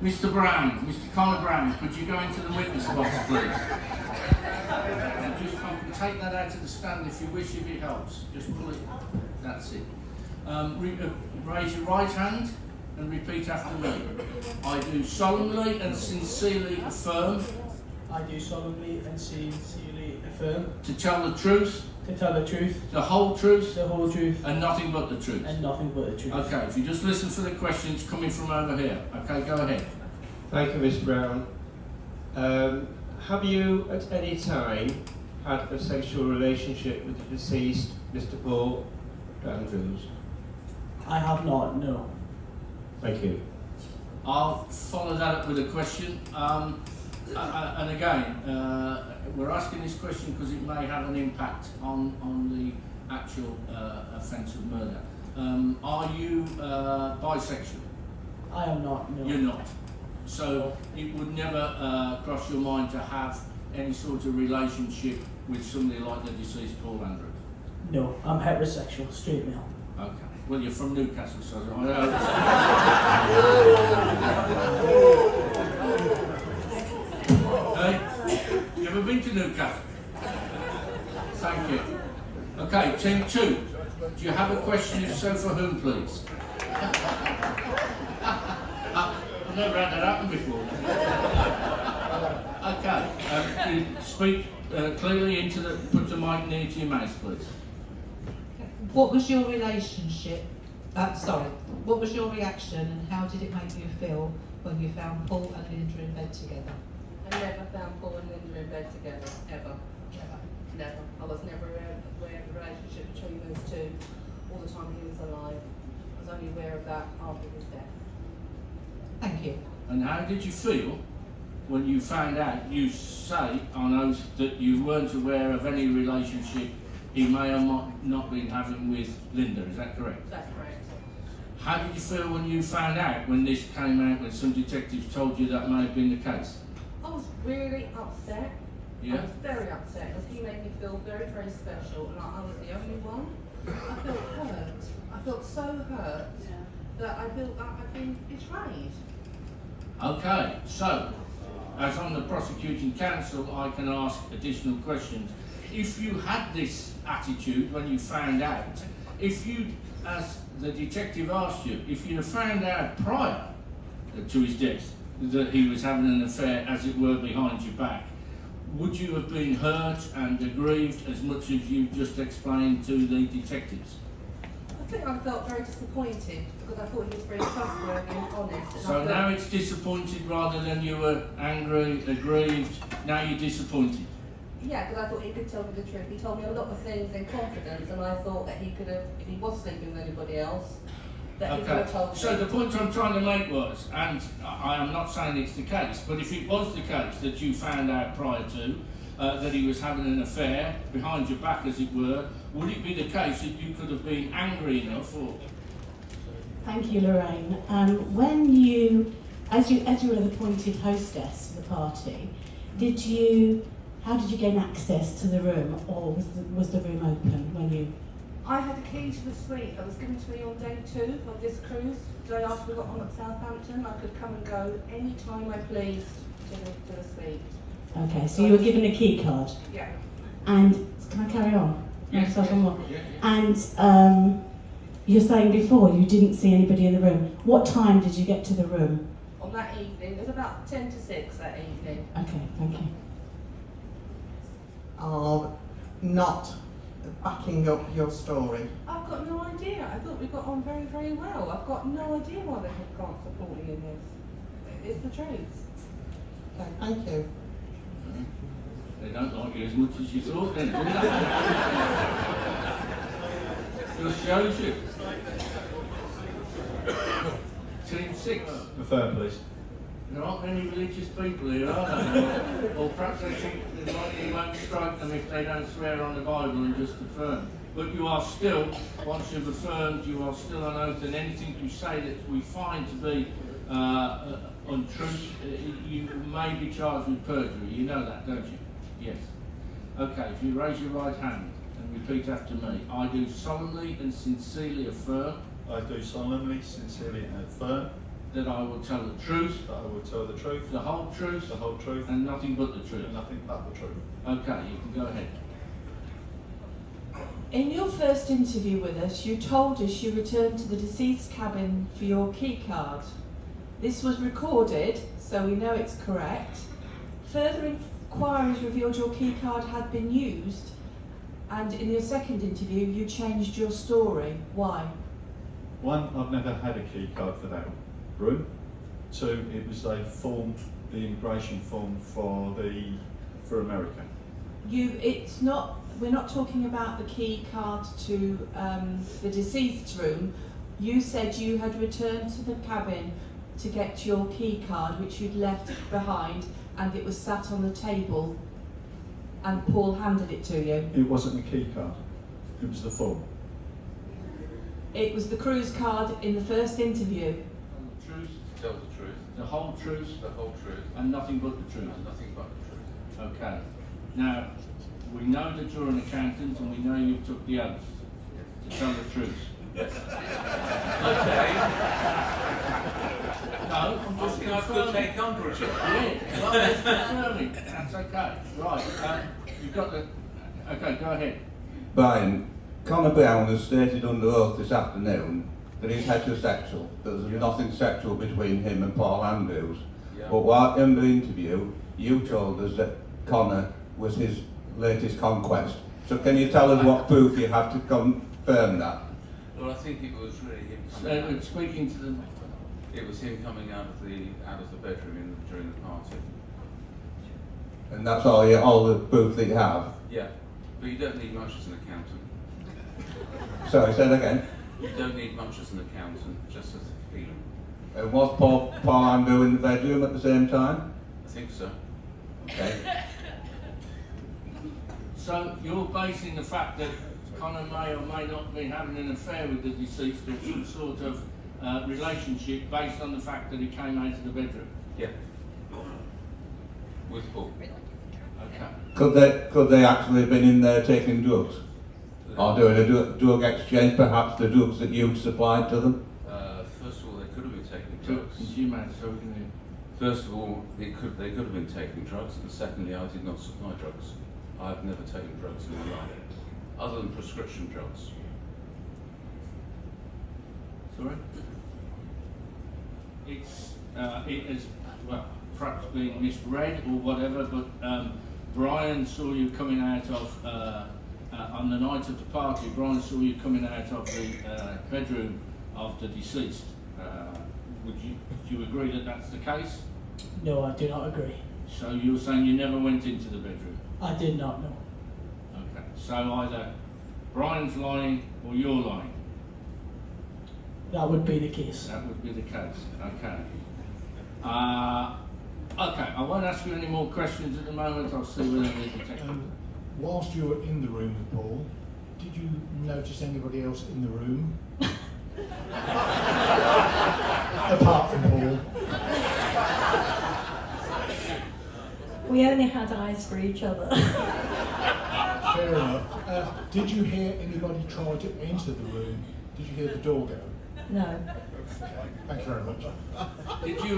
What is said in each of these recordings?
Mr. Brown, Mr. Connor Brown, could you go into the witness box, please? And just take that out of the stand if you wish, if it helps. Just pull it. That's it. Raise your right hand and repeat after me. I do solemnly and sincerely affirm. I do solemnly and sincerely affirm. To tell the truth. To tell the truth. The whole truth. The whole truth. And nothing but the truth. And nothing but the truth. Okay, if you just listen for the questions coming from over here. Okay, go ahead. Thank you, Miss Brown. Have you at any time had a sexual relationship with the deceased, Mr. Paul Andrews? I have not, no. Thank you. I'll follow that up with a question. And again, we're asking this question because it may have an impact on the actual offence of murder. Are you bisexual? I am not, no. You're not. So it would never cross your mind to have any sort of relationship with somebody like the deceased Paul Andrews? No, I'm heterosexual, straight male. Okay. Well, you're from Newcastle, so I Hey, you ever been to Newcastle? Thank you. Okay, team 2. Do you have a question? If so, for whom, please? I've never had that happen before. Okay, speak clearly into the, put the mic near to your mouth, please. What was your relationship, what was your reaction and how did it make you feel when you found Paul and Linda in bed together? I never found Paul and Linda in bed together, ever. Never. I was never aware of the relationship between those two all the time he was alive. I was only aware of that after his death. Thank you. And how did you feel when you found out, you say on oath, that you weren't aware of any relationship he may or might not been having with Linda, is that correct? That's correct. How did you feel when you found out, when this came out, when some detectives told you that may have been the case? I was really upset. Yeah? I was very upset because he made me feel very, very special and I was the only one. I felt hurt. I felt so hurt that I felt like I'd been betrayed. Okay, so, as I'm the prosecuting counsel, I can ask additional questions. If you had this attitude when you found out, if you, as the detective asked you, if you'd have found out prior to his death that he was having an affair, as it were, behind your back, would you have been hurt and aggrieved as much as you just explained to the detectives? I think I felt very disappointed because I thought he was very trustworthy and honest. And So now it's disappointed rather than you were angry, aggrieved, now you're disappointed. Yeah, because I thought he could tell me the truth. He told me a lot of things in confidence, and I thought that he could have, if he was sleeping with anybody else, that he could have told me. So the point I'm trying to make was, and I am not saying it's the case, but if it was the case that you found out prior to that he was having an affair behind your back, as it were, would it be the case that you could have been angry enough, or? Thank you, Lorraine. When you, as you were the appointed hostess for the party, how did you gain access to the room, or was the room open when you? I had a key to the suite that was given to me on day 2 of this cruise. The day after we got on at Southampton, I could come and go any time I pleased to the suite. Okay, so you were given a key card. Yeah. And can I carry on? Yes. Yeah. And you're saying before you didn't see anybody in the room. What time did you get to the room? On that evening, it was about 10 to 6 that evening. Okay, thank you. Are not backing up your story. I've got no idea. I thought we got on very, very well. I've got no idea why they can't support me in this. It's the truth. Okay, thank you. They don't like you as much as you thought then, do they? Just shows you. Team 6. Affirm, please. There aren't many religious people here, are there? Or perhaps they think that you won't strike them if they don't swear on the Bible and just affirm. But you are still, once you've affirmed, you are still on oath, and anything you say that we find to be untruth, you may be charged with perjury. You know that, don't you? Yes. Okay, if you raise your right hand and repeat after me. I do solemnly and sincerely affirm. I do solemnly, sincerely and affirm. that I will tell the truth, that I will tell the truth, the whole truth, the whole truth, and nothing but the truth. and nothing but the truth. Okay, you can go ahead. In your first interview with us, you told us you returned to the deceased cabin for your key card. This was recorded, so we know it's correct. Further inquiries revealed your key card had been used, and in your second interview, you changed your story. Why? One, I've never had a key card for that room. Two, it was a form, the immigration form for America. We're not talking about the key card to the deceased room. You said you had returned to the cabin to get your key card, which you'd left behind, and it was sat on the table, and Paul handed it to you. It wasn't a key card, it was the form. It was the cruise card in the first interview. The truth, Tell the truth, the whole truth, the whole truth, and nothing but the truth. and nothing but the truth. Okay. Now, we know that you're an accountant, and we know you took the oath to tell the truth. Okay. No, I'm I just think I could confirming. take umbrage. Yeah, well, that's confirming. That's okay. Right. You've got the. Okay, go ahead. Brian, Connor Brown has stated under oath this afternoon that he's heterosexual, that there's nothing sexual between him and Paul Andrews. Yeah. But while in the interview, you told us that Connor was his latest conquest. So can you tell us what proof you have to confirm that? Well, I think it was really him coming out. Speaking to the. It was him coming out of the bedroom during the party. And that's all the proof that you have? Yeah, but you don't need much as an accountant. Sorry, say that again. You don't need much as an accountant, just as a feeling. And was Paul Andrew in the bedroom at the same time? I think so. Okay. So you're basing the fact that Connor may or may not be having an affair with the deceased or some sort of relationship based on the fact that he came out of the bedroom. Yeah. With Paul. Okay. Could they actually have been in there taking drugs? Or doing a drug exchange, perhaps the drugs that you'd supplied to them? First of all, they could have been taking To drugs. consumer, so we can. First of all, they could have been taking drugs, and secondly, I did not supply drugs. I've never taken drugs in my life, other than prescription drugs. Sorry? It is, well, perhaps being misread or whatever, but Brian saw you coming out of, on the night of the party, Brian saw you coming out of the bedroom of the deceased. Do you agree that that's the case? No, I do not agree. So you're saying you never went into the bedroom? I did not know. Okay, so either Brian's lying or you're lying. That would be the case. That would be the case. Okay. Okay, I won't ask you any more questions at the moment. I'll see whether there's a text. Whilst you were in the room with Paul, did you notice anybody else in the room? Apart from Paul. We only had eyes for each other. Fair enough. Did you hear anybody try to enter the room? Did you hear the door go? No. Okay, thank you very much. Did you,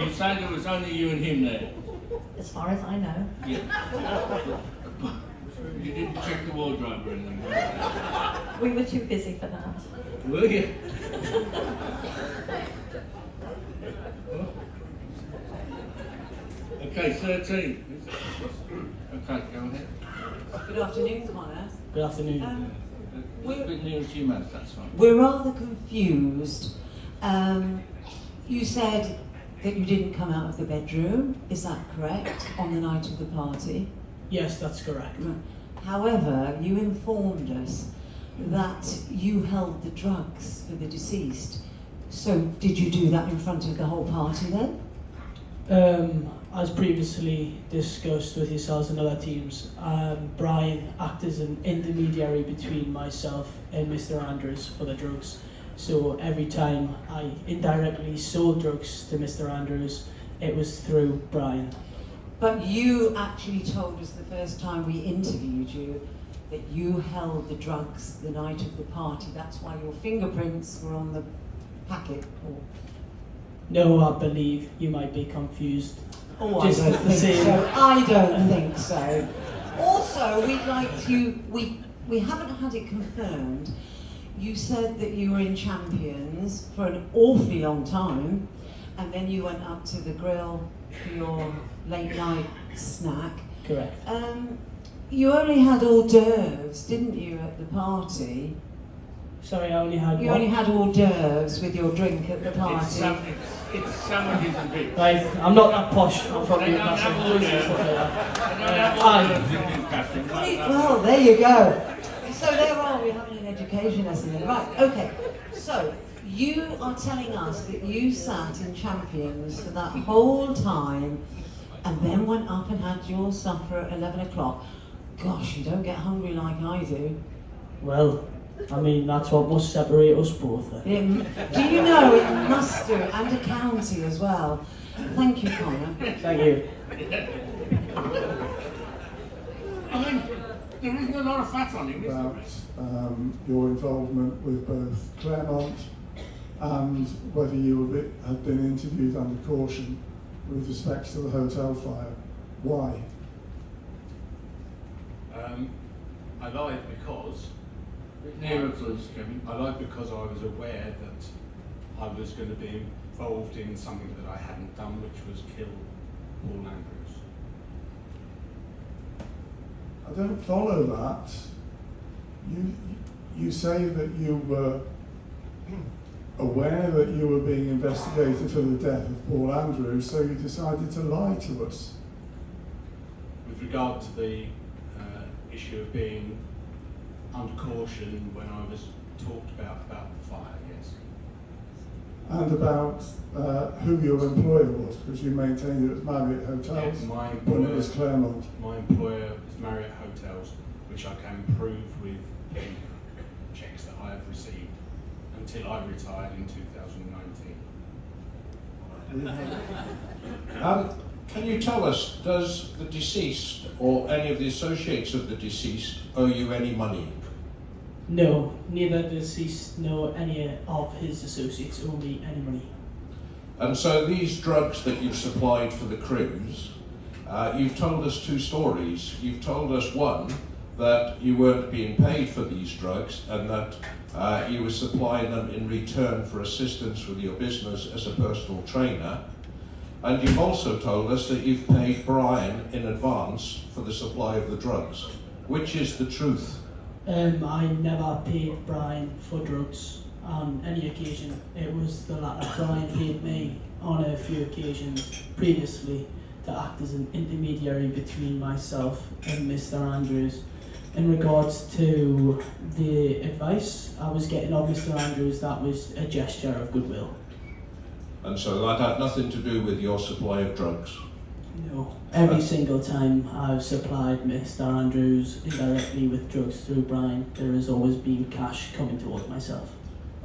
you say there was only you and him there? As far as I know. Yeah. You didn't check the wardrobe or anything? We were too busy for that. Were you? Okay, 13. Okay, go ahead. Good afternoon, Connor. Good afternoon. A little bit nearer to your mouth, that's fine. We're rather confused. You said that you didn't come out of the bedroom, is that correct, on the night of the party? Yes, that's correct. However, you informed us that you held the drugs for the deceased. So did you do that in front of the whole party then? As previously discussed with yourselves and other teams, Brian acted as an intermediary between myself and Mr. Andrews for the drugs. So every time I indirectly sold drugs to Mr. Andrews, it was through Brian. But you actually told us the first time we interviewed you that you held the drugs the night of the party. That's why your fingerprints were on the packet. Or... No, I believe you might be confused. Oh, Just I don't the think same. so. I don't think so. Also, we'd like to, we haven't had it confirmed. You said that you were in Champions for an awfully long time, and then you went up to the grill for your late night snack. Correct. You only had hors d'oeuvres, didn't you, at the party? Sorry, I only had You one. only had hors d'oeuvres with your drink at the It's party. sandwiches and bits. Right, I'm not that posh. I'm from They don't Newcastle. have all and those. stuff like that. They don't have all those in Newcastle. Well, there you go. So there are, we're having an education lesson then. Right, okay. So, you are telling us that you sat in Champions for that whole time and then went up and had your supper at 11 o'clock. Gosh, you don't get hungry like I do. Well, I mean, that's what must separate us both. Then. Do you know it must do, and a county as well. Thank you, Connor. Thank you. I mean, there isn't a lot of fat on him, is there? About your involvement with both Claremont and whether you had been interviewed under caution with respect to the hotel fire. Why? I lied because Nearer, please, Kevin. I lied because I was aware that I was going to be involved in something that I hadn't done, which was kill Paul Andrews. I don't follow that. You say that you were aware that you were being investigated for the death of Paul Andrews, so you decided to lie to us. With regard to the issue of being under caution when I was talked about the fire, yes. And about who your employer was, because you maintained it was Marriott Hotels Yes, my when it was Claremont. My employer is Marriott Hotels, which I can prove with checks that I have received until I retired in 2019. Can you tell us, does the deceased or any of the associates of the deceased owe you any money? No, neither the deceased nor any of his associates owe me any money. And so these drugs that you've supplied for the cruise, you've told us two stories. You've told us one, that you weren't being paid for these drugs and that you were supplying them in return for assistance with your business as a personal trainer. And you've also told us that you've paid Brian in advance for the supply of the drugs. Which is the truth? I never paid Brian for drugs on any occasion. It was the latter. Brian paid me on a few occasions previously to act as an intermediary between myself and Mr. Andrews. In regards to the advice I was getting of Mr. Andrews, that was a gesture of goodwill. And so that had nothing to do with your supply of drugs? No. Every single time I've supplied Mr. Andrews indirectly with drugs through Brian, there has always been cash coming towards myself.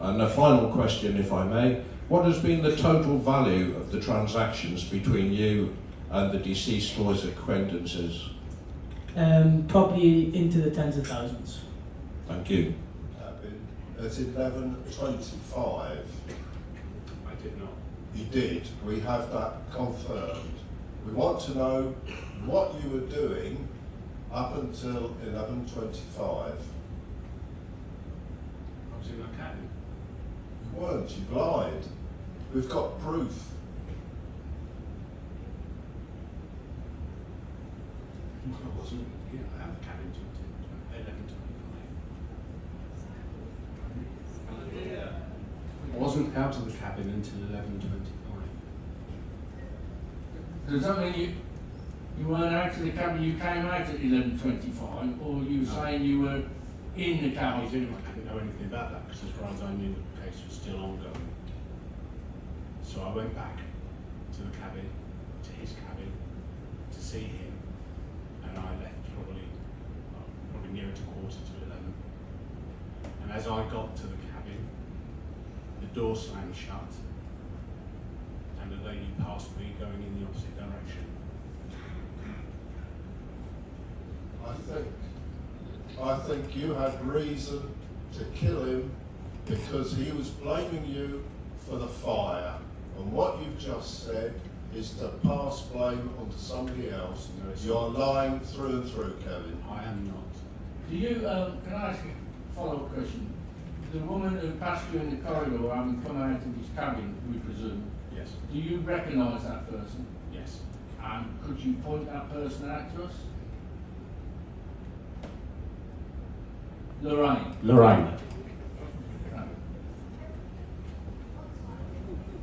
And a final question, if I may. What has been the total value of the transactions between you and the deceased lawyer's acquaintances? Probably into the tens of thousands. Thank you. At 11:25. I did not. You did. We have that confirmed. We want to know what you were doing up until 11:25. I was in my cabin. You weren't. You lied. We've got proof. I wasn't. Yeah, I have a cabin till 11:25. I wasn't out of the cabin until 11:25. Does that mean you weren't out of the cabin, you came out at 11:25, or you were saying you were in the cabin? I didn't know anything about that because as far as I knew the case was still ongoing. So I went back to the cabin, to his cabin, to see him, and I left probably nearer to 11:15. And as I got to the cabin, the door slammed shut, and a lady passed me going in the opposite direction. I think I think you had reason to kill him because he was blaming you for the fire. And what you've just said is to pass blame onto somebody else. No, it's You're not. lying through and through, Kevin. I am not. Do you, can I ask a follow-up question? The woman who passed you in the corridor having come out of his cabin, we presume, Yes. do you recognise that person? Yes. And could you point that person out to us? Lorraine. Lorraine.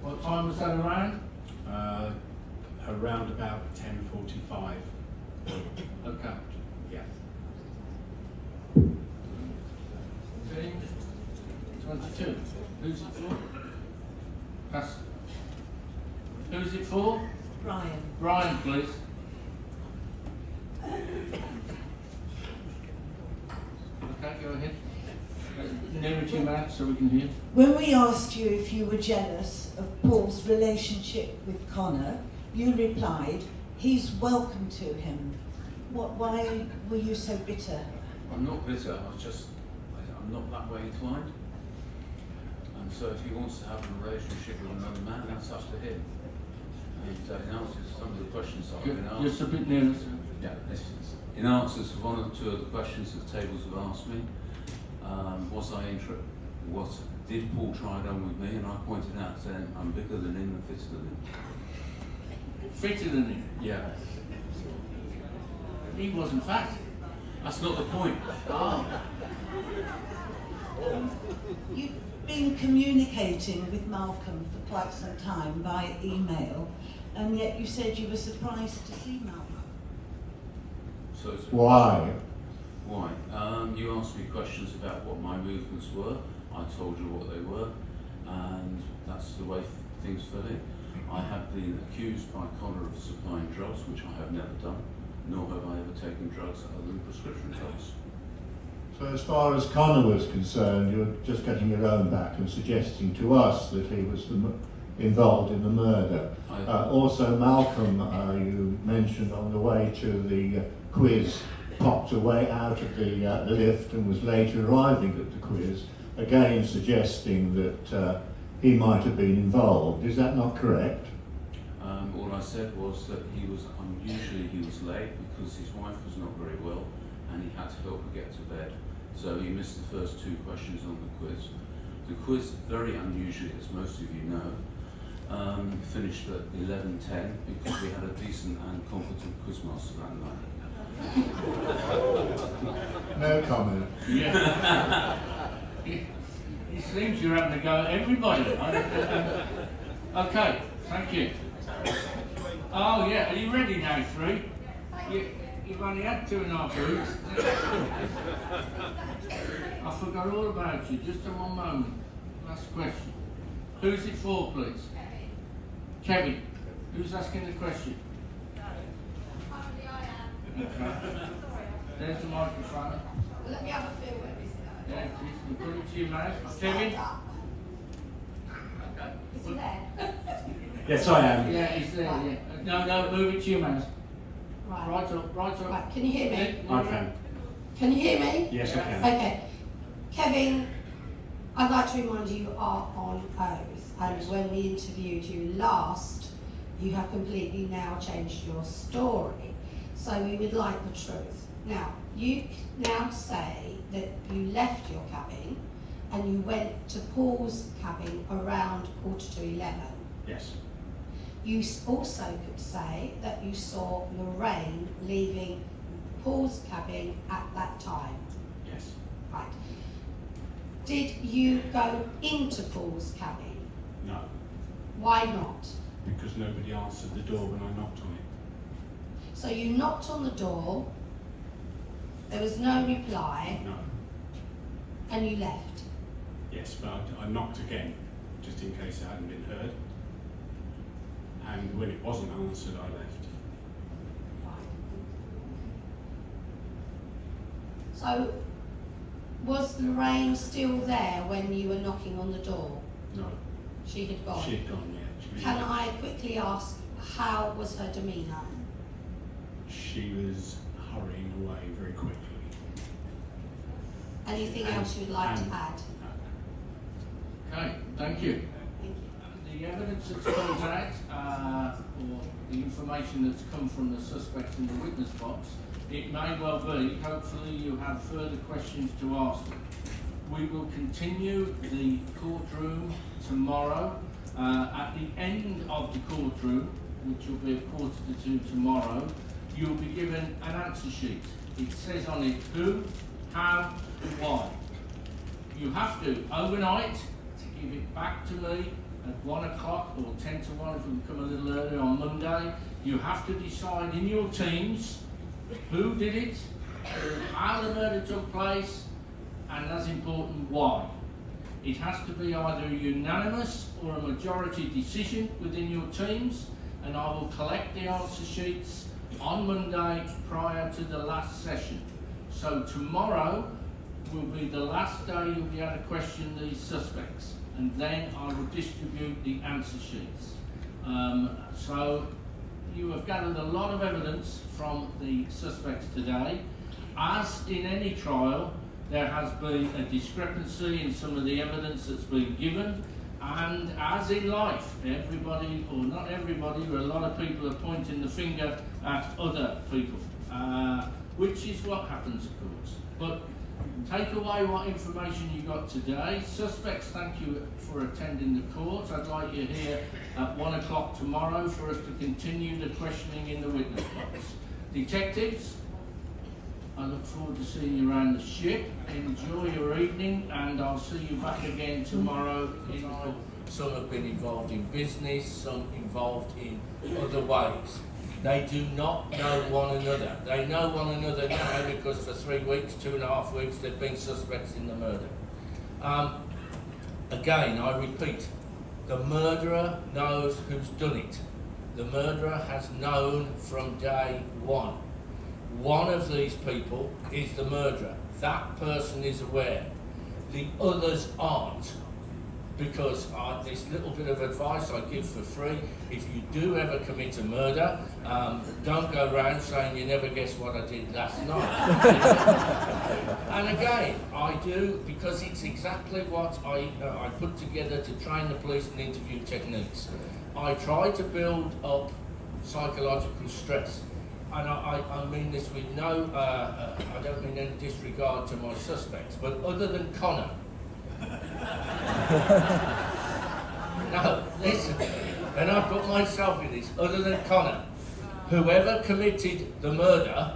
What time was that around? Around about 10:45. Okay. Yeah. 22. Who's it for? Pass. Who's it for? Brian. Brian, please. Okay, go ahead. Nearer to your mouth so we can hear. When we asked you if you were jealous of Paul's relationship with Connor, you replied, he's welcome to him. Why were you so bitter? I'm not bitter, I'm not that way inclined. And so if he wants to have a relationship with another man, that's up to him. And in answer to some of the questions that I've been asked. Just a bit nearer. Yeah, in answer to one or two of the questions that the tables have asked me, was I interested? What did Paul try it on with me? And I pointed out to him, I'm bigger than him and fitter than him. Fitter than him? Yeah. He wasn't fat. That's not the point. Oh. You've been communicating with Malcolm for quite some time by email, and yet you said you were surprised to see Malcolm. So Why? Why? You asked me questions about what my movements were. I told you what they were, and that's the way things fell in. I have been accused by Connor of supplying drugs, which I have never done, nor have I ever taken drugs other than prescription drugs. So as far as Connor was concerned, you're just getting your own back and suggesting to us that he was involved in the murder. Also, Malcolm, you mentioned on the way to the quiz, popped away out of the lift and was later arriving at the quiz, again suggesting that he might have been involved. Is that not correct? All I said was that he was late because his wife was not very well and he had to help her get to bed. So he missed the first two questions on the quiz. The quiz, very unusually, as most of you know, finished at 11:10 because we had a decent and competent quizmaster that night. No comment. Yeah. It seems you're having to go at everybody. Okay, thank you. Oh yeah, are you ready now, 3? You've only had 2.5 weeks. I forgot all about you, just in one moment. Last question. Who's it for, please? Kevin. Who's asking the question? Okay. There's the microphone. Let me have a feel where he's going. Yeah, you put it to your mouth. Kevin? Is he there? Yes, I am. Yeah, he's there, yeah. No, move it to your mouth. Right. Right up. Right, can you hear me? I can. Can you hear me? Yes, I can. Okay. Kevin, I'd like to remind you are on oath, and when we interviewed you last, you have completely now changed your story. So we would like the truth. Now, you now say that you left your cabin and you went to Paul's cabin around 11:15. Yes. You also could say that you saw Lorraine leaving Paul's cabin at that time. Yes. Right. Did you go into Paul's cabin? No. Why not? Because nobody answered the door when I knocked on it. So you knocked on the door, there was no reply, No. and you left. Yes, but I knocked again, just in case it hadn't been heard. And when it wasn't answered, I left. So was Lorraine still there when you were knocking on the door? No. She had gone? She had gone, yeah. Can I quickly ask, how was her demeanour? She was hurrying away very quickly. Anything else you'd like to add? Okay, thank you. The evidence that's come out, or the information that's come from the suspects in the witness box, it may well be, hopefully you have further questions to ask them. We will continue the courtroom tomorrow. At the end of the courtroom, which will be at 1:45 tomorrow, you'll be given an answer sheet. It says on it who, how, why. You have to, overnight, to give it back to me at 1 o'clock or 10 to 1 if we come a little earlier on Monday. You have to decide in your teams who did it, how the murder took place, and as important, why. It has to be either a unanimous or a majority decision within your teams, and I will collect the answer sheets on Monday prior to the last session. So tomorrow will be the last day you'll be able to question these suspects, and then I will distribute the answer sheets. So you have gathered a lot of evidence from the suspects today. As in any trial, there has been a discrepancy in some of the evidence that's been given, and as in life, everybody, or not everybody, but a lot of people are pointing the finger at other people, which is what happens, of course. But take away what information you got today. Suspects, thank you for attending the court. I'd like you here at 1 o'clock tomorrow for us to continue the questioning in the witness box. Detectives, I look forward to seeing you around the ship. Enjoy your evening, and I'll see you back again tomorrow. Some have been involved in business, some involved in other ways. They do not know one another. They know one another now because for 3 weeks, 2.5 weeks, they've been suspects in the murder. Again, I repeat, the murderer knows who's done it. The murderer has known from day one. One of these people is the murderer. That person is aware. The others aren't. Because this little bit of advice I give for free, if you do ever commit a murder, don't go around saying you never guessed what I did last night. And again, I do, because it's exactly what I put together to train the police in interview techniques. I try to build up psychological stress. And I mean this with no, I don't mean any disregard to my suspects, but other than Connor. No, listen, and I put myself in this, other than Connor, whoever committed the murder,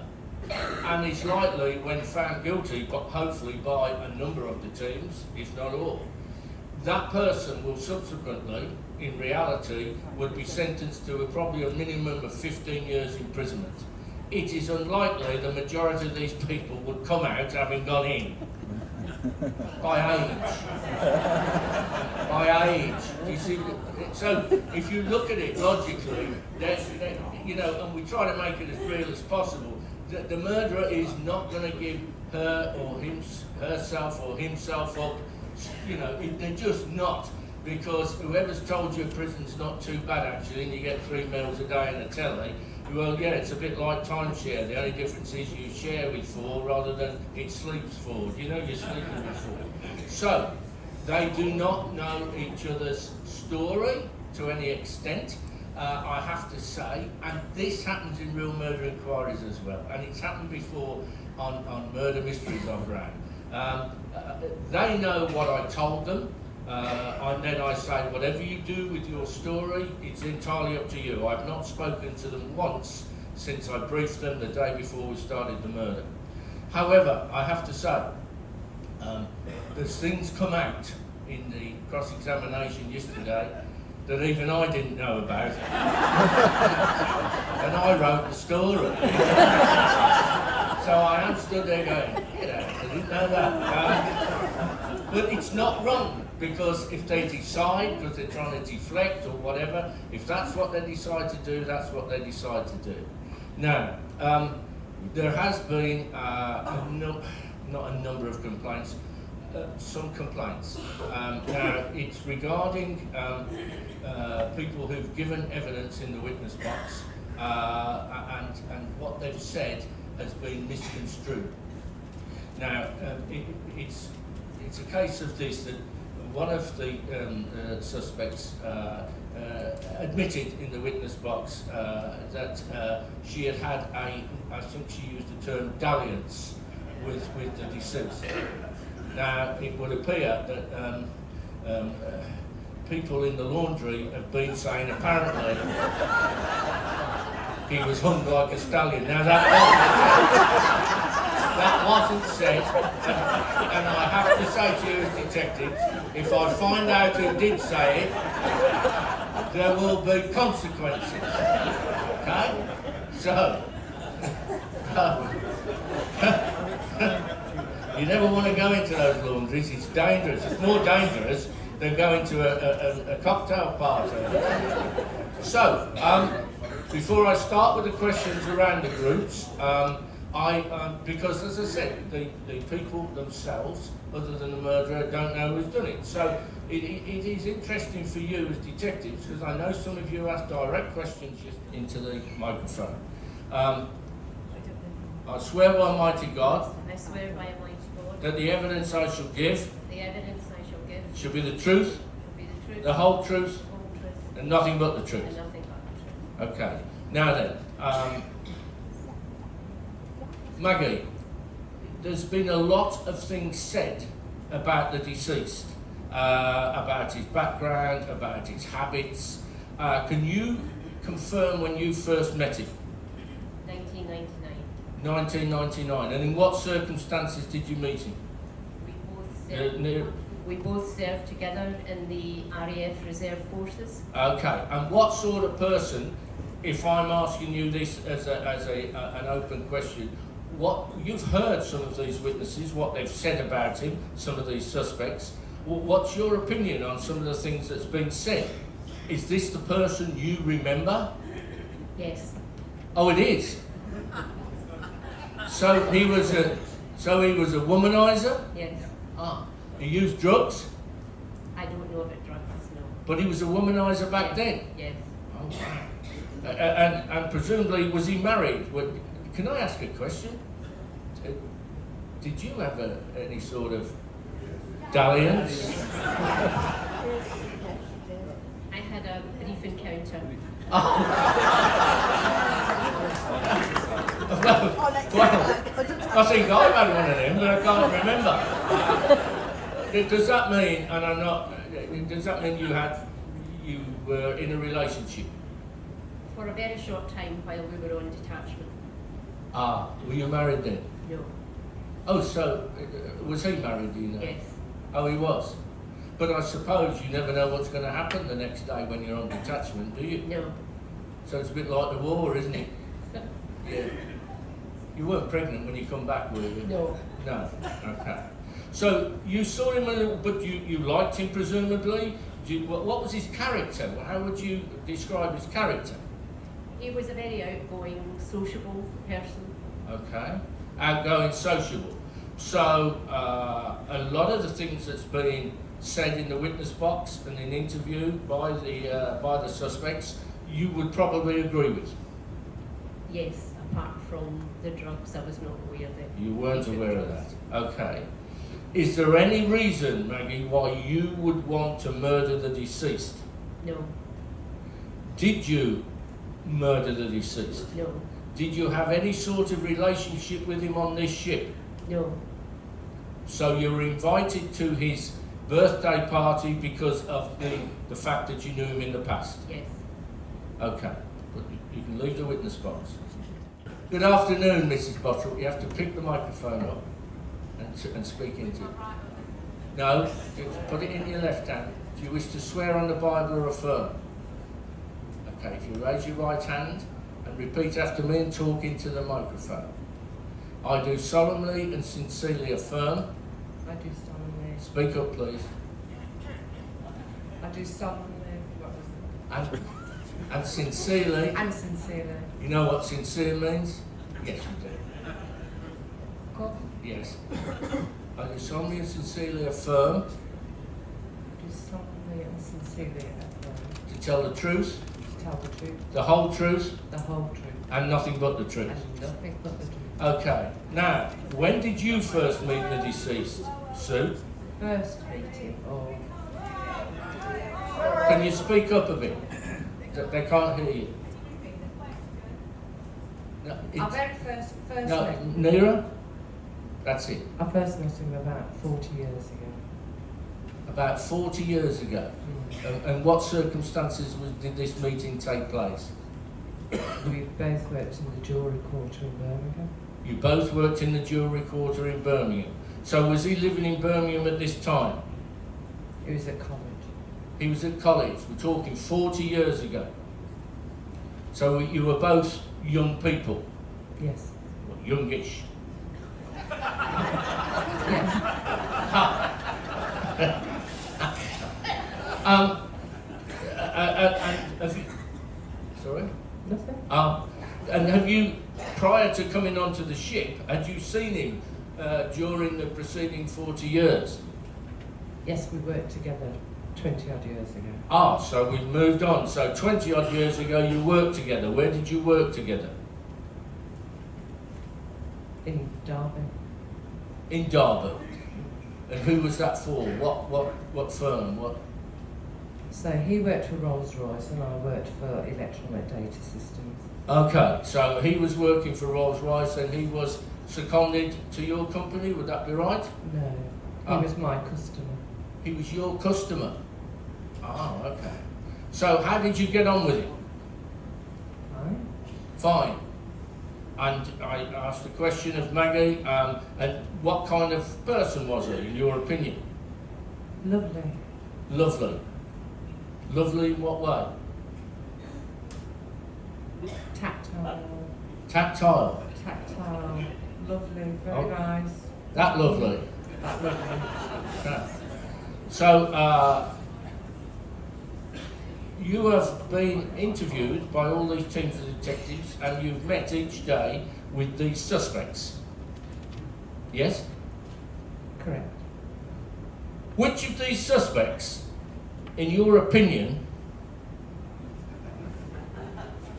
and is likely, when found guilty, but hopefully by a number of the teams, if not all, that person will subsequently, in reality, would be sentenced to probably a minimum of 15 years imprisonment. It is unlikely the majority of these people would come out having gone in. By age. By age. You see, so if you look at it logically, you know, and we try to make it as real as possible, the murderer is not going to give her or herself or himself up. You know, they're just not. Because whoever's told you prison's not too bad actually, and you get 3 meals a day and a telly, well, yeah, it's a bit like timeshare. The only difference is you share with 4 rather than it sleeps 4. You know, you're sleeping with 4. So, they do not know each other's story to any extent, I have to say, and this happens in real murder inquiries as well, and it's happened before on murder mysteries I've ran. They know what I told them. And then I say, whatever you do with your story, it's entirely up to you. I've not spoken to them once since I briefed them the day before we started the murder. However, I have to say, there's things come out in the cross-examination yesterday that even I didn't know about. And I wrote the story. So I am stood there going, get out, I didn't know that. But it's not wrong. Because if they decide, because they're trying to deflect or whatever, if that's what they decide to do, that's what they decide to do. Now, there has been not a number of complaints, some complaints. Now, it's regarding people who've given evidence in the witness box, and what they've said has been misconstrued. Now, it's a case of this, that one of the suspects admitted in the witness box that she had had I think she used the term dalliance with the deceased. Now, it would appear that people in the laundry have been saying apparently he was hung like a stallion. Now, that wasn't said, and I have to say to you as detectives, if I find out who did say it, there will be consequences. Okay? So, you never want to go into those laundries. It's dangerous. It's more dangerous than going to a cocktail party. So, before I start with the questions around the groups, because as I said, the people themselves, other than the murderer, don't know who's done it. So it is interesting for you as detectives, because I know some of you ask direct questions just into the microphone. I swear by Almighty God. I swear by Almighty God. That the evidence I shall give. The evidence I shall give. Shall be the truth. Shall be the truth. The whole truth. The whole truth. And nothing but the truth. And nothing but the truth. Okay. Now then, Maggie, there's been a lot of things said about the deceased, about his background, about his habits. Can you confirm when you first met him? 1999. 1999. And in what circumstances did you meet him? We both served together in the RAF Reserve Forces. Okay. And what sort of person, if I'm asking you this as an open question, what you've heard some of these witnesses, what they've said about him, some of these suspects. What's your opinion on some of the things that's been said? Is this the person you remember? Yes. Oh, it is. So he was a womanizer? Yes. Ah. He used drugs? I don't know about drugs, no. But he was a womanizer back then? Yes. Oh, wow. And presumably, was he married? Can I ask a question? Did you have any sort of dalliance? I had a brief encounter. Well, I think I've had one of them, but I can't remember. Does that mean, and I'm not, does that mean you were in a relationship? For a very short time while we were on detachment. Ah, were you married then? No. Oh, so was he married, do you know? Yes. Oh, he was. But I suppose you never know what's going to happen the next day when you're on detachment, do you? No. So it's a bit like the war, isn't it? Yeah. You weren't pregnant when you come back, were you? No. No. Okay. So you saw him, but you liked him presumably. What was his character? How would you describe his character? He was a very outgoing, sociable person. Okay. Outgoing, sociable. So a lot of the things that's been said in the witness box and in interview by the suspects, you would probably agree with. Yes, apart from the drugs, I was not aware that. You weren't aware of that. Okay. Is there any reason, Maggie, why you would want to murder the deceased? No. Did you murder the deceased? No. Did you have any sort of relationship with him on this ship? No. So you were invited to his birthday party because of the fact that you knew him in the past? Yes. Okay. But you can leave the witness box. Good afternoon, Mrs. Bottrell. You have to pick the microphone up and speak into it. No, just put it in your left hand. Do you wish to swear on the Bible or affirm? Okay, if you raise your right hand and repeat after me and talk into the microphone. I do solemnly and sincerely affirm. I do solemnly. Speak up, please. I do solemnly. What was it? And sincerely. And sincerely. You know what sincere means? Yes, you do. What? Yes. I do solemnly and sincerely affirm. I do solemnly and sincerely affirm. To tell the truth. To tell the truth. The whole truth. The whole truth. And nothing but the truth. And nothing but the truth. Okay. Now, when did you first meet the deceased, Sue? First meeting, or Can you speak up a bit? They can't hear you. No, our very first no, met. nearer? That's it. I first met him about 40 years ago. About 40 years ago. And what circumstances did this meeting take place? We both worked in the jewellery quarter in Birmingham. You both worked in the jewellery quarter in Birmingham. So was he living in Birmingham at this time? He was at college. He was at college. We're talking 40 years ago. So you were both young people? Yes. Well, youngish. And have you, sorry? Nothing. And have you, prior to coming onto the ship, had you seen him during the preceding 40 years? Yes, we worked together 20 odd years ago. So we've moved on. So 20 odd years ago you worked together. Where did you work together? In Derby. In Derby. And who was that for? What firm? What? So he worked for Rolls-Royce and I worked for Electronic Data Systems. Okay, so he was working for Rolls-Royce and he was seconded to your company, would that be right? No, he was my customer. He was your customer? Okay. So how did you get on with him? Fine. And I asked the question of Maggie, and what kind of person was he, in your opinion? Lovely. Lovely. Lovely in what way? Tactile. Tactile. Tactile. Lovely. Very nice. That lovely. That lovely. Okay. So, you have been interviewed by all these teams of detectives and you've met each day with these suspects. Yes? Correct. Which of these suspects, in your opinion,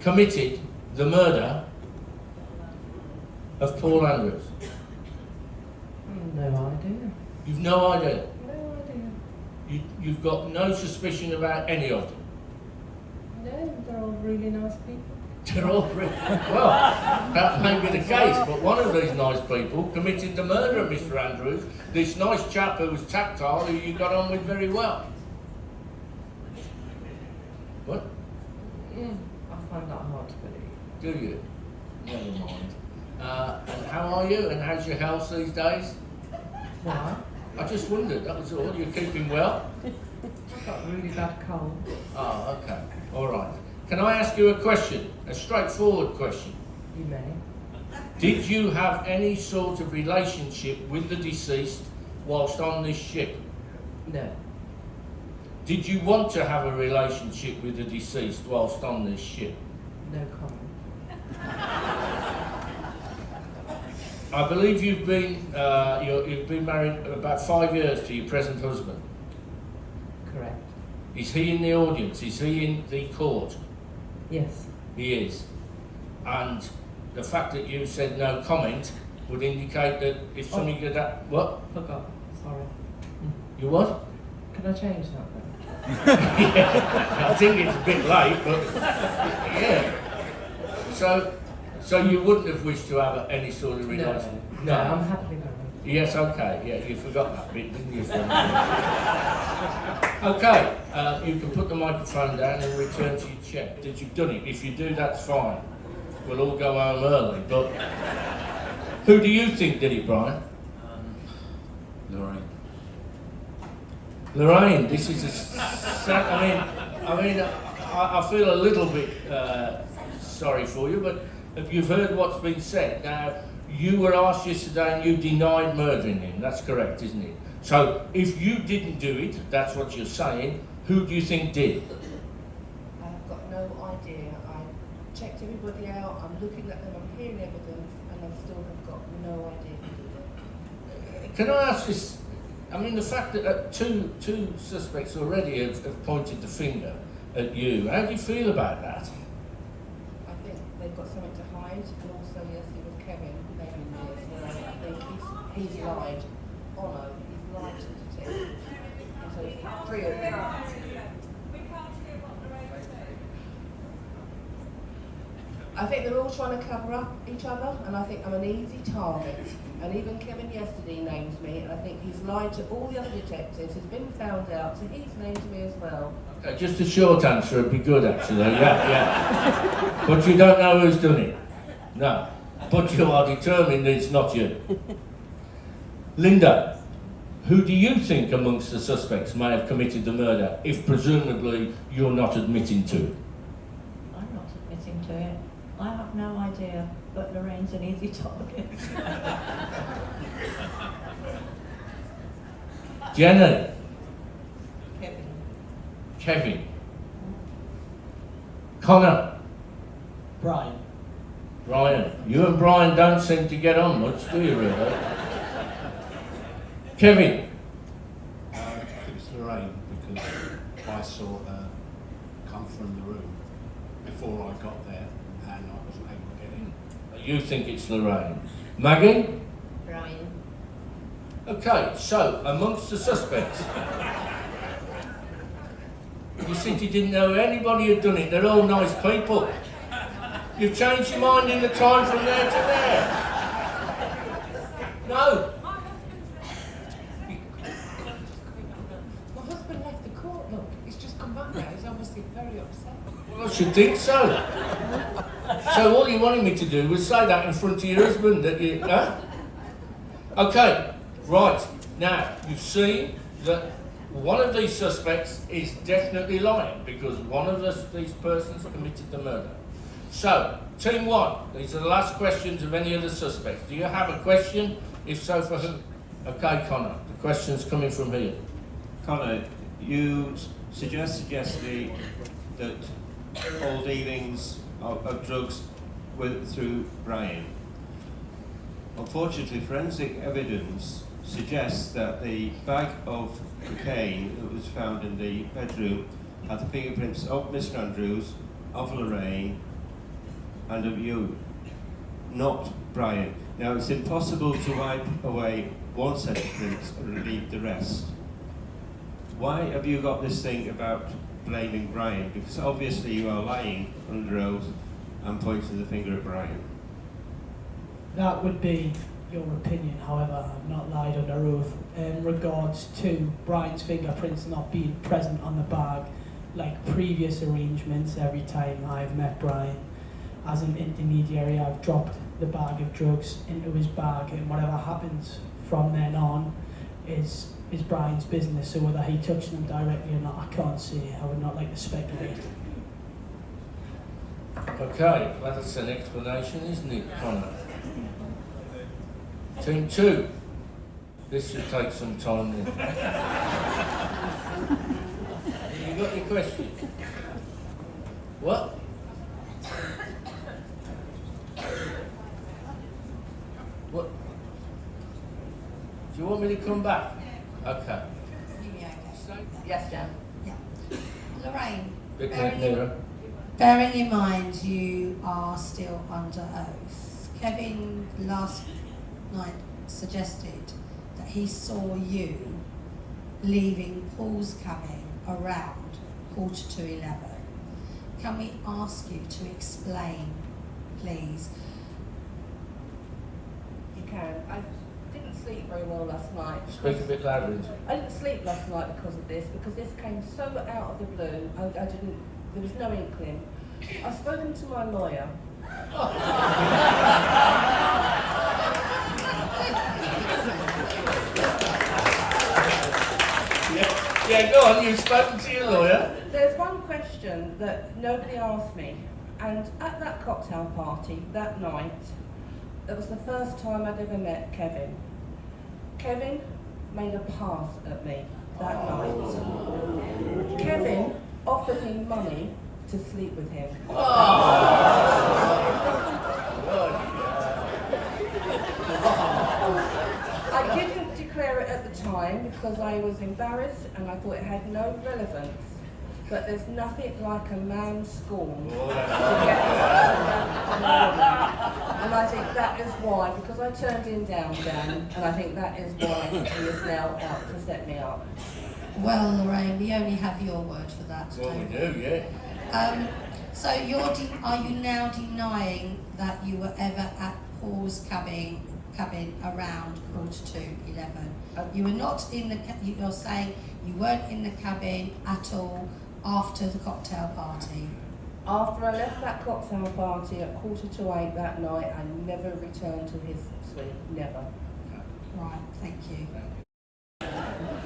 committed the murder of Paul Andrews? No idea. You've no idea? No idea. You've got no suspicion about any of them? No, they're all really nice people. They're all really... Well, that may be the case, but one of these nice people committed the murder of Mr. Andrews, this nice chap who was tactile, who you got on with very well. What? I find that hard to believe. Do you? Never mind. And how are you? And how's your health these days? Why? I just wondered, that was all. You're keeping well? I've got a really bad cold. Okay. All right. Can I ask you a question? A straightforward question. You may. Did you have any sort of relationship with the deceased whilst on this ship? No. Did you want to have a relationship with the deceased whilst on this ship? No comment. I believe you've been married about 5 years to your present husband. Correct. Is he in the audience? Is he in the court? Yes. He is. And the fact that you said no comment would indicate that if somebody did that... What? Forgot. Sorry. You what? Can I change that then? Yeah, I think it's a bit late, but yeah. So you wouldn't have wished to have any sort of relationship? No, I'm happily married. Yes, okay. Yeah, you forgot that bit, didn't you? Okay, you can put the microphone down and return to your check that you've done it. If you do, that's fine. We'll all go home early, but who do you think did it, Brian? Lorraine. Lorraine, this is I feel a little bit sorry for you, but you've heard what's been said. Now, you were asked yesterday and you denied murdering him. That's correct, isn't it? So, if you didn't do it, that's what you're saying, who do you think did? I've got no idea. I checked everybody out, I'm looking at them, I'm hearing evidence, and I still have got no idea who did it. Can I ask this? I mean, the fact that two suspects already have pointed the finger at you, how do you feel about that? I think they've got something to hide, and also yesterday with Kevin, they own this, so I think he's lied on oath, he's lied to the team. And so three of them. I think they're all trying to cover up each other, and I think I'm an easy target. And even Kevin yesterday named me, and I think he's lied to all the other detectives. He's been found out, so he's named me as well. Okay, just a short answer would be good, actually. Yeah. But you don't know who's done it. No. But you are determined that it's not you. Linda, who do you think amongst the suspects may have committed the murder, if presumably you're not admitting to it? I'm not admitting to it. I have no idea, but Lorraine's an easy target. Jenny? Kevin. Connor? Brian. Brian. You and Brian don't seem to get on much, do you really? Kevin? I think it's Lorraine, because I saw her come from the room before I got there, and I wasn't able to get in. You think it's Lorraine. Maggie? Brian. Okay, so amongst the suspects, you said you didn't know anybody had done it. They're all nice people. You've changed your mind in the time from there to there. No. My husband left the court, look. He's just come back now. He's obviously very upset. Well, I should think so. So all you wanted me to do was say that in front of your husband, that you, huh? Okay, right. Now, you've seen that one of these suspects is definitely lying because one of these persons committed the murder. So, team one, these are the last questions of any of the suspects. Do you have a question? If so, for who? Okay, Connor, the question's coming from here. Connor, you suggested yesterday that all dealings of drugs went through Brian. Unfortunately, forensic evidence suggests that the bag of cocaine that was found in the bedroom had the fingerprints of Mr. Andrews, of Lorraine, and of you, not Brian. Now, it's impossible to wipe away one set of prints and relieve the rest. Why have you got this thing about blaming Brian? Because obviously you are lying under oath and pointing the finger at Brian. That would be your opinion, however, I've not lied under oath. In regards to Brian's fingerprints not being present on the bag, like previous arrangements, every time I've met Brian, as an intermediary, I've dropped the bag of drugs into his bag, and whatever happens from then on is Brian's business. So whether he touched them directly or not, I can't say. I would not like to speculate. Okay, well, that's an explanation, isn't it, Connor? Team two. This should take some time then. You got your question? What? What? Do you want me to come back? Okay. Yes, Jan. Yeah. Lorraine, Bit nearer. bearing in mind you are still under oath, Kevin last night suggested that he saw you leaving Paul's cabin around 11:15. Can we ask you to explain, please? You can. I didn't sleep very well last night. Speak a bit louder. I didn't sleep last night because of this came so out of the blue. There was no inkling. I've spoken to my lawyer. Yeah, go on, you've spoken to your lawyer. There's one question that nobody asked me, and at that cocktail party that night, that was the first time I'd ever met Kevin. Kevin made a pass at me that night. Kevin offered me money to sleep with him. I didn't declare it at the time because I was embarrassed and I thought it had no relevance. but there's nothing like a man's scorn to Oh, get on a woman. And I think that is why, because I turned him down, Dan, and I think that is why he is now out to set me up. Well, Lorraine, we only have your word for that. Well, we don't do, yeah. So are you now denying that you were ever at Paul's cabin around 11:15? You were not in the. You're saying you weren't in the cabin at all after the cocktail party. After I left that cocktail party at 7:45 that night, I never returned to his suite. Never. Right. Thank you.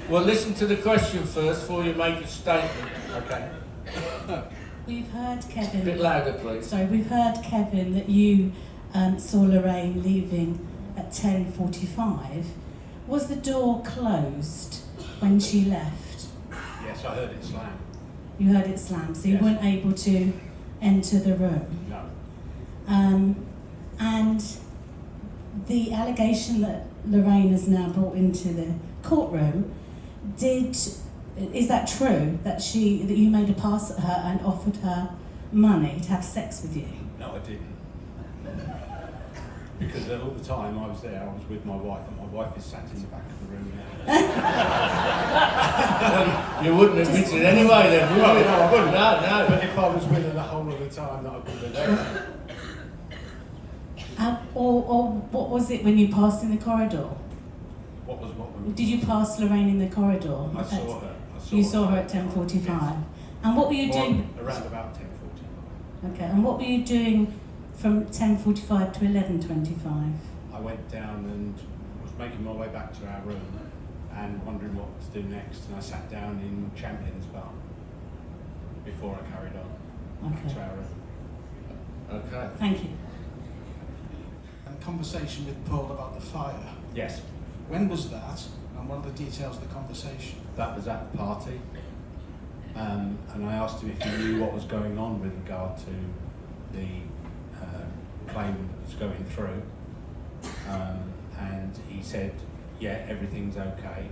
Well, listen to the question first before you make a statement. Okay. We've heard, Kevin. A bit louder, please. Sorry, we've heard, Kevin, that you saw Lorraine leaving at 10:45. Was the door closed when she left? Yes, I heard it slam. You heard it slam, so you weren't able to enter the room. No. And the allegation that Lorraine has now brought into the courtroom, is that true that you made a pass at her and offered her money to have sex with you? No, I didn't. Because all the time I was there, I was with my wife, and my wife is sat in the back of the room now. Well, you wouldn't admit it anyway then, would you? No, I wouldn't. No. But if I was with her the whole of the time, that I would have done. Or what was it when you passed in the corridor? What was what? Did you pass Lorraine in the corridor? I saw her. You saw her at 10:45. Yes. And what were you doing? Around about 10:45. Okay. And what were you doing from 10:45 to 11:25? I went down and was making my way back to our room and wondering what to do next. And I sat down in Champion's bar before I carried on back to our room. Okay. Thank you. A conversation with Paul about the fire. Yes. When was that, and what are the details of the conversation? That was at the party, and I asked him if he knew what was going on with regard to the claim that was going through, and he said, yeah, everything's okay,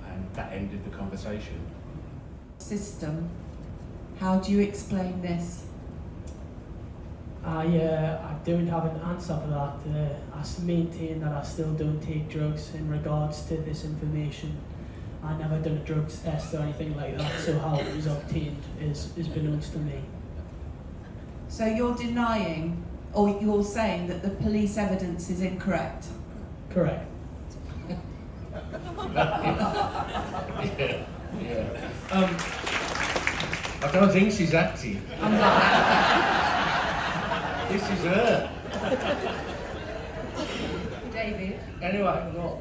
and that ended the conversation. System, how do you explain this? I don't have an answer for that. I maintain that I still don't take drugs in regards to this information. I never done a drugs test or anything like that, so how it was obtained is beknownst to me. So you're denying, or you're saying that the police evidence is incorrect? Correct. Yeah. I don't think she's acting. I'm not acting. This is her. David. Anyway, no.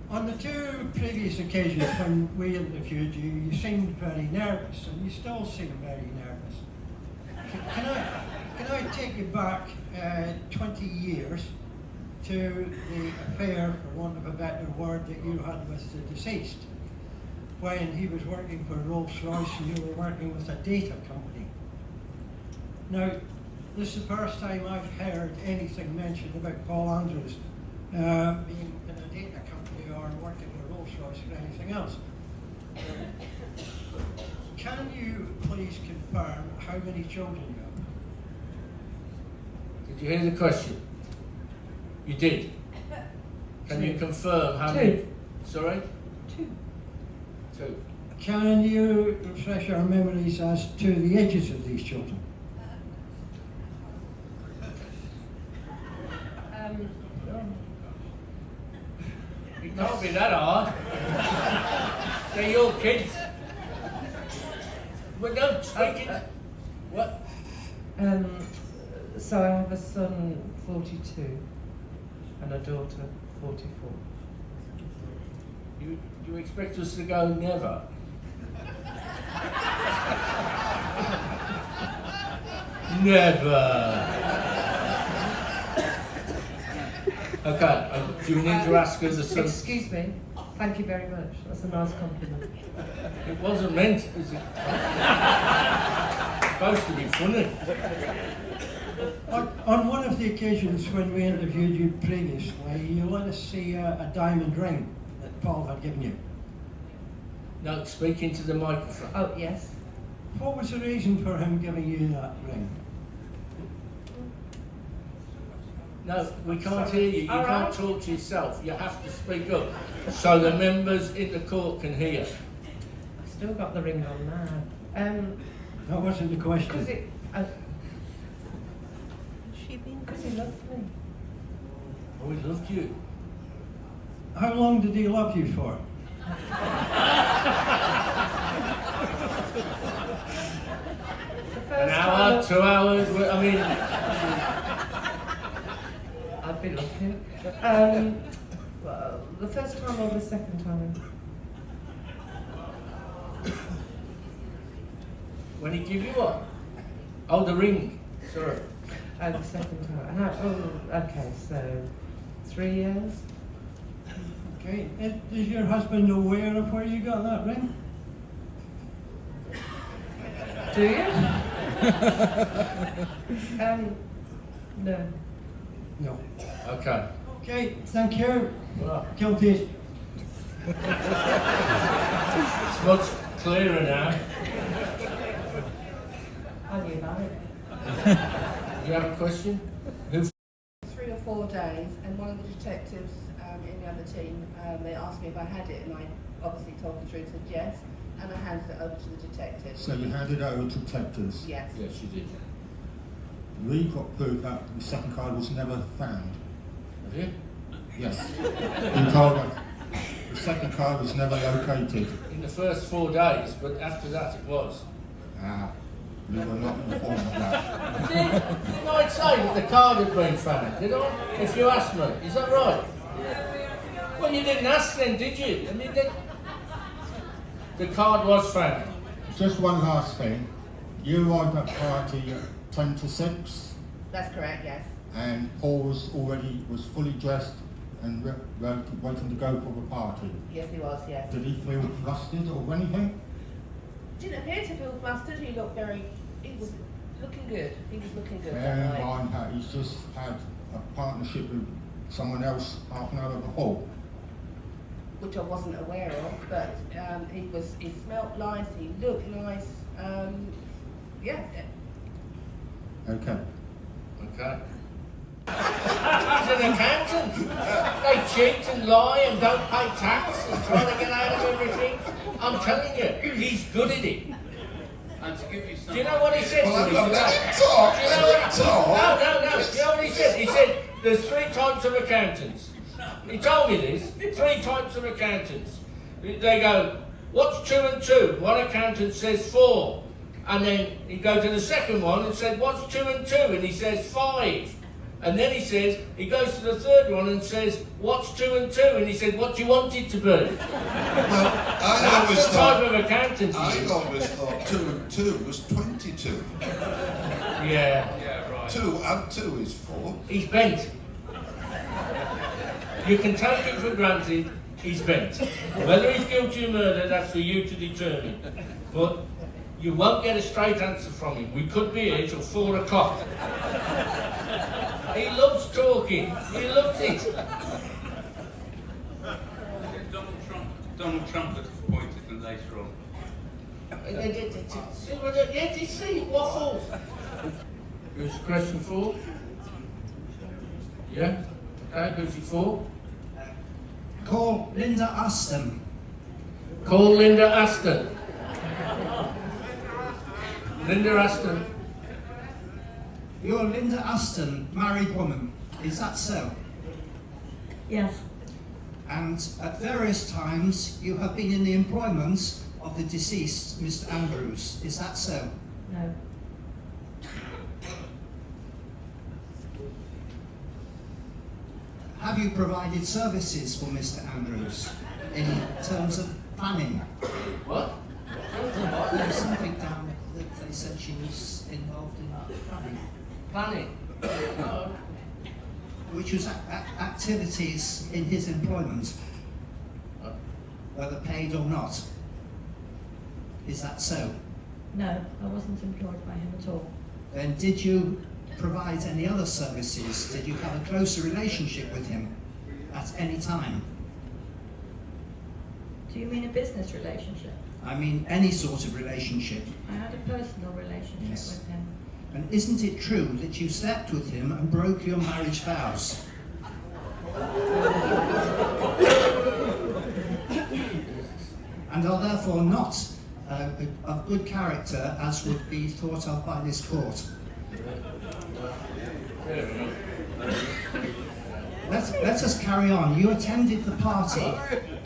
On the two previous occasions when we interviewed you, you seemed very nervous, and you still seem very nervous. Can I take you back 20 years to the affair, for want of a better word, that you had with the deceased, when he was working for Rolls-Royce and you were working with a data company? Now, this is the first time I've heard anything mentioned about Paul Andrews being in a data company or working for Rolls-Royce or anything else. Can you please confirm how many children you have? Did you hear the question? You did. Can you confirm how Two. many? Sorry? Two. Can you refresh our memories as to the ages of these children? It can't be that hard. They're your kids. But don't speak it. What? So I have a son 42 and a daughter 44. You expect us to go never? Never. Okay, do you need to ask us a son? Excuse me. Thank you very much. That's a nice compliment. It wasn't meant, is it? It's supposed to be funny. On one of the occasions when we interviewed you previously, you let us see a diamond ring that Paul had given you. No, speak into the microphone. Oh, yes. What was the reason for him giving you that ring? No, we can't hear you. You All can't right. talk to yourself. You have to speak up so the members in the court can hear. I've still got the ring on now. That wasn't the question. Because it... Because he loved me. Oh, he loved you. How long did he love you for? An hour, 2 hours, I mean... I'd be lucky. Well, the first time or the second time? When he give you what? Oh, the ring. Sorry. The second time. Okay, so 3 years. Okay. Is your husband aware of where you got that ring? Do you? No. No. Okay. Okay, thank you. Well, Guilty. it's much clearer now. I knew about it. You have a question? Who? 3 or 4 days, and one of the detectives in the other team, they asked me if I had it, and I obviously told the truth, said yes, and I handed it over to the detective. So you handed it over to detectives? Yes. Yes, you did. We've got proof that the second card was never found. Have you? Yes. You told us the second card was never located. In the first 4 days, but after that it was. We were not informed of that. Didn't I say that the card had been found? Did I? If you asked me, is that right? Well, you didn't ask then, did you? I mean, the card was found. Just one last thing. You arrived at party at 10 to 6, That's correct, yes. and Paul was fully dressed and waiting to go for the party. Yes, he was, yes. Did he feel flustered or anything? Didn't appear to feel flustered, he was looking good. He was looking good Bear that in night. mind that he's just had a partnership with someone else half an hour before. Which I wasn't aware of, but he smelt nice, he looked nice, yeah. Okay. Okay. He's an accountant. They cheat and lie and don't pay tax and try to get out of everything. I'm telling you, he's good at it. And to give you some... Do you know what he said to me today? talk, Do you know what he No. Do you know what he said? He said, there's 3 types of accountants. He told me this, 3 types of accountants. They go, what's 2 and 2? One accountant says 4. And then he goes to the second one and says, what's 2 and 2? And he says 5. And then he goes to the third one and says, what's 2 and 2? And he said, what do you want it to be? Well, That's the type of accountant. I always thought 2 and 2 was 22. Yeah, right. 2 and 2 is 4. He's bent. You can take it for granted, he's bent. Whether he's guilty of murder, that's for you to determine. But you won't get a straight answer from him. We could be here till 4 o'clock. He loves talking. He loves it. Donald Trump was appointed and later on. Yeah, you see, waffles. Who's question 4? Yeah? Okay, who's it for? Call Linda Aston. Call Linda Aston. Linda Aston. You're Linda Aston, married woman. Is that so? Yes. And at various times you have been in the employment of the deceased, Mr. Andrews. Is that so? No. Have you provided services for Mr. Andrews in terms of planning? What? There's something down that they said she was involved in planning. Planning? No. Which was activities in his employment, whether paid or not. Is that so? No, I wasn't employed by him at all. Then did you provide any other services? Did you have a closer relationship with him at any time? Do you mean a business relationship? I mean any sort of relationship. I had a personal relationship with him. And isn't it true that you slept with him and broke your marriage vows? And are therefore not of good character as would be thought of by this court. Let us carry on. You attended the party,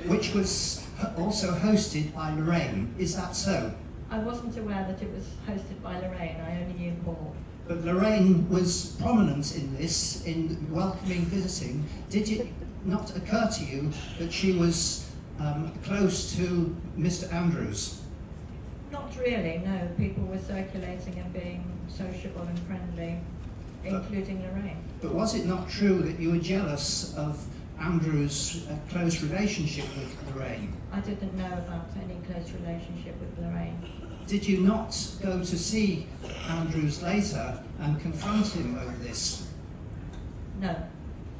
which was also hosted by Lorraine. Is that so? I wasn't aware that it was hosted by Lorraine. I only knew Paul. But Lorraine was prominent in this, in welcoming, visiting. Did it not occur to you that she was close to Mr. Andrews? Not really, no. People were circulating and being sociable and friendly, including Lorraine. But was it not true that you were jealous of Andrews' close relationship with Lorraine? I didn't know about any close relationship with Lorraine. Did you not go to see Andrews later and confront him over this? No.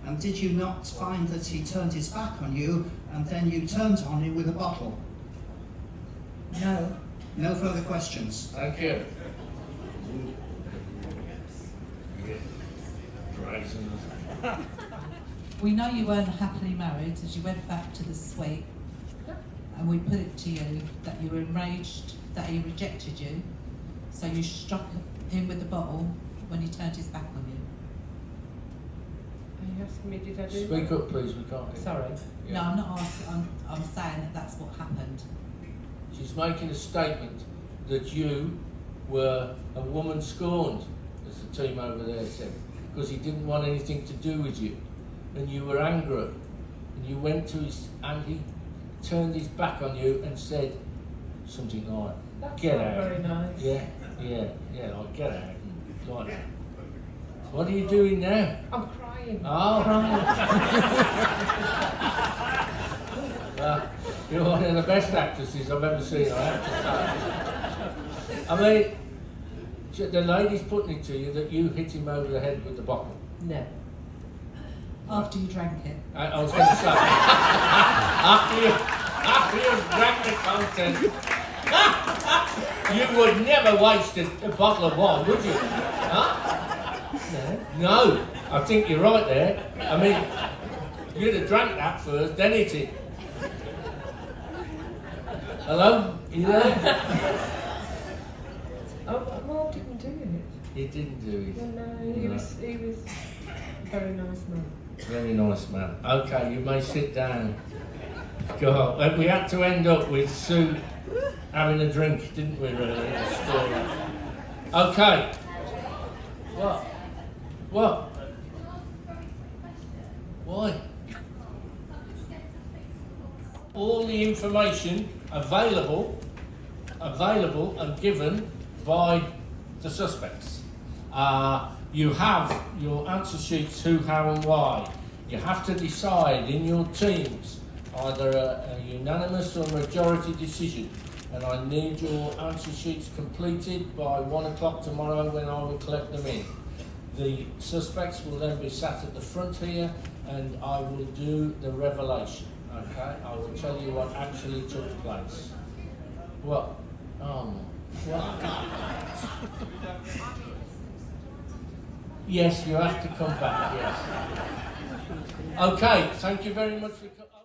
And did you not find that he turned his back on you and then you turned on him with a bottle? No. No further questions. Thank you. We know you weren't happily married as you went back to the suite, and we put it to you that you were enraged that he rejected you, so you struck him with the bottle when he turned his back on you. Are you asking me, did I do Speak that? up, please. We can't hear. Sorry. Yeah. No, I'm not asking. I'm saying that that's what happened. She's making a statement that you were a woman scorned, as the team over there said, because he didn't want anything to do with you, and you were angry, and you went to his, and he turned his back on you and said something like, That's "Get not out." very nice. Yeah, like get out. Like that. What are you doing now? I'm crying. Oh. You're one of the best actresses I've ever seen, I have to say. I mean, the lady's putting it to you that you hit him over the head with the bottle. No. After you drank it. I was going to say, after you drank the content, you would never waste a bottle of wine, would you? Huh? No, I think you're right there. I mean, you'd have drank that first, then hit it. Hello? Are you there? Mark didn't do it. He didn't do it. No, he was a very nice man. Very nice man. Okay, you may sit down. God, and we had to end up with Sue having a drink, didn't we, really, in the story? Okay. What? Why? All the information available and given by the suspects. You have your answer sheets who, how and why. You have to decide in your teams either a unanimous or majority decision, and I need your answer sheets completed by 1 o'clock tomorrow when I will collect them in. The suspects will then be sat at the front here and I will do the revelation. Okay, I will tell you what actually took place. What? Oh, what? Yes, you have to come back, yes. Okay, thank you very much for coming.